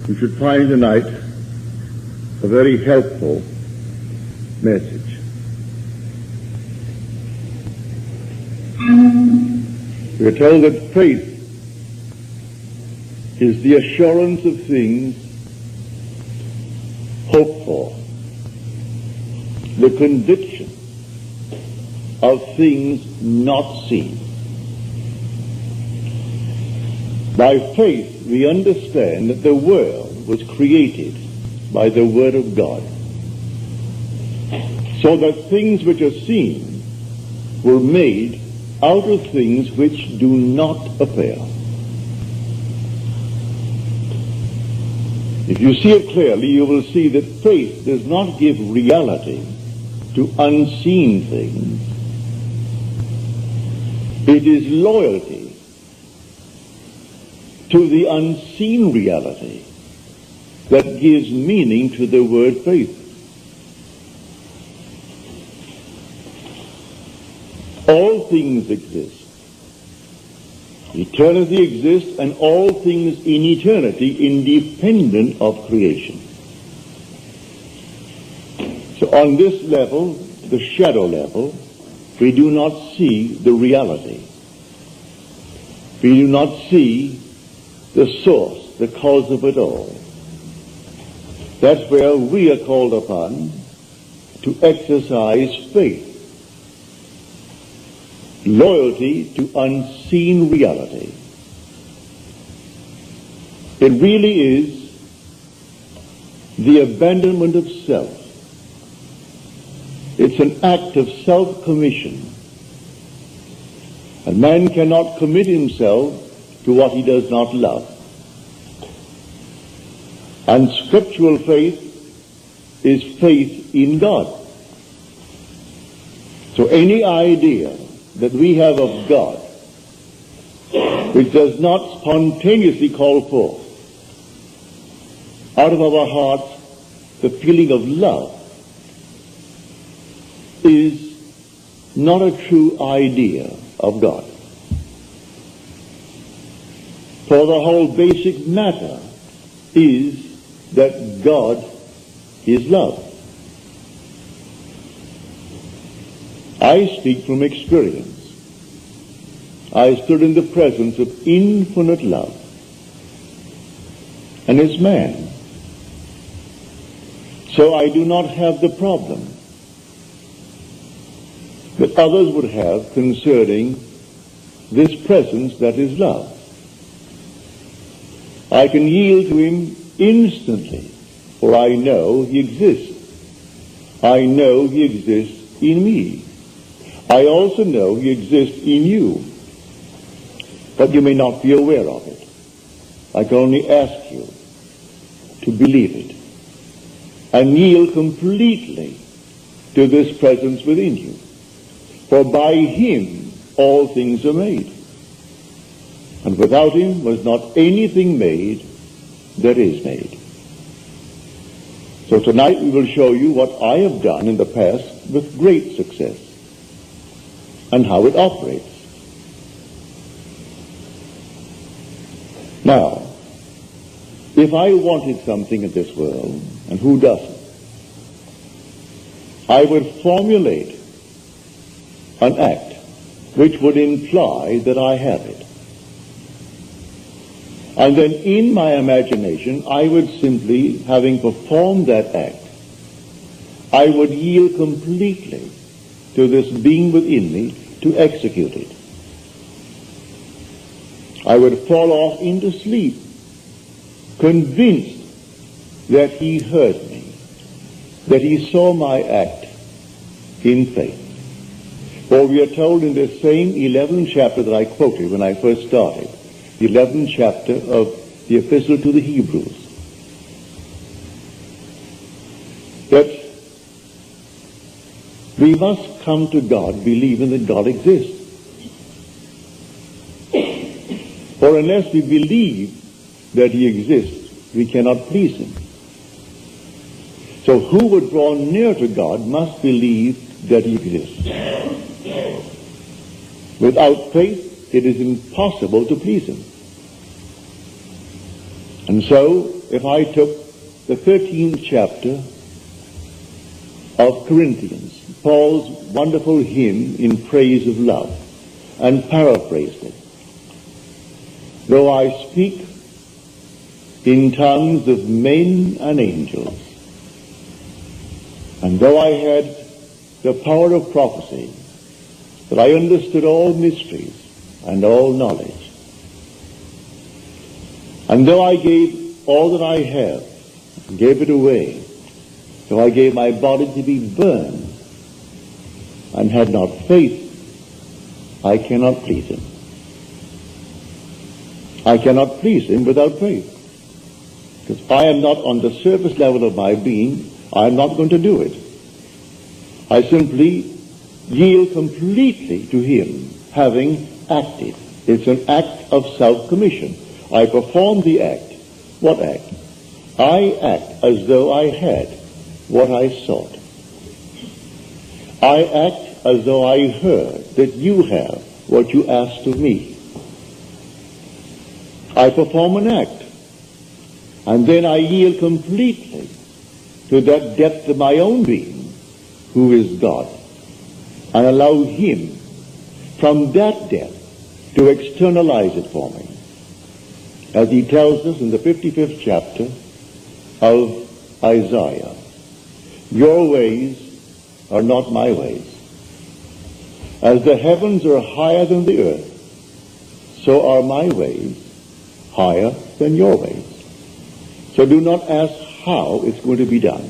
You should find tonight a very helpful message. We are told that faith is the assurance of things hoped for, the conviction of things not seen. By faith, we understand that the world was created by the Word of God, so that things which are seen were made out of things which do not appear. If you see it clearly, you will see that faith does not give reality to unseen things. It is loyalty to the unseen reality that gives meaning to the word faith. All things exist. Eternity exists, and all things in eternity independent of creation. So on this level, the shadow level, we do not see the reality. We do not see the source, the cause of it all. That's where we are called upon to exercise faith. Loyalty to unseen reality. It really is the abandonment of self. It's an act of self-commission. A man cannot commit himself to what he does not love. And scriptural faith is faith in God. So any idea that we have of God which does not spontaneously call forth out of our hearts the feeling of love is not a true idea of God. For the whole basic matter is that God is love. I speak from experience. I stood in the presence of infinite love, and it's man. So I do not have the problem that others would have concerning this presence that is love. I can yield to him instantly, for I know he exists. I know he exists in me. I also know he exists in you, but you may not be aware of it. I can only ask you to believe it and yield completely to this presence within you. For by him all things are made, and without him was not anything made that is made. So tonight we will show you what I have done in the past with great success, and how it operates. Now, if I wanted something in this world, and who doesn't, I would formulate an act which would imply that I have it. And then in my imagination, I would simply, having performed that act, I would yield completely to this being within me to execute it. I would fall off into sleep, convinced that he heard me, that he saw my act in faith. For we are told in this same 11th chapter that I quoted when I first started, the 11th chapter of the Epistle to the Hebrews, that we must come to God believing that God exists. For unless we believe that he exists, we cannot please him. So who would draw near to God must believe that he exists. Without faith, it is impossible to please him. And so, if I took the 13th chapter of Corinthians, Paul's wonderful hymn in praise of love, and paraphrased it, though I speak in tongues of men and angels, and though I had the power of prophecy, that I understood all mysteries and all knowledge, and though I gave all that I have, and gave it away, though I gave my body to be burned, and had not faith, I cannot please him. I cannot please him without faith. Because if I am not on the surface level of my being, I am not going to do it. I simply yield completely to him, having acted. It's an act of self-commission. I perform the act. What act? I act as though I had what I sought. I act as though I heard that you have what you asked of me. I perform an act, and then I yield completely to that depth of my own being, who is God, and allow him from that depth to externalize it for me. As he tells us in the 55th chapter of Isaiah, your ways are not my ways. As the heavens are higher than the earth, so are my ways higher than your ways. So do not ask how it's going to be done.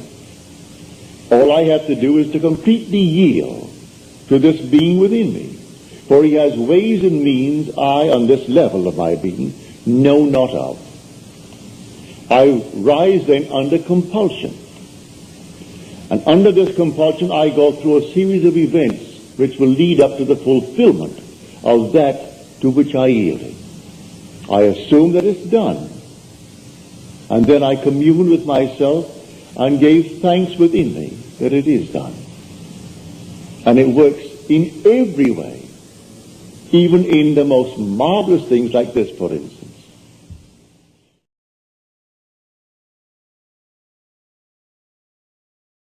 All I have to do is to completely yield to this being within me. For he has ways and means I, on this level of my being, know not of. I rise then under compulsion. And under this compulsion I go through a series of events which will lead up to the fulfillment of that to which I yielded. I assume that it's done. And then I commune with myself and gave thanks within me that it is done. And it works in every way, even in the most marvelous things like this, for instance.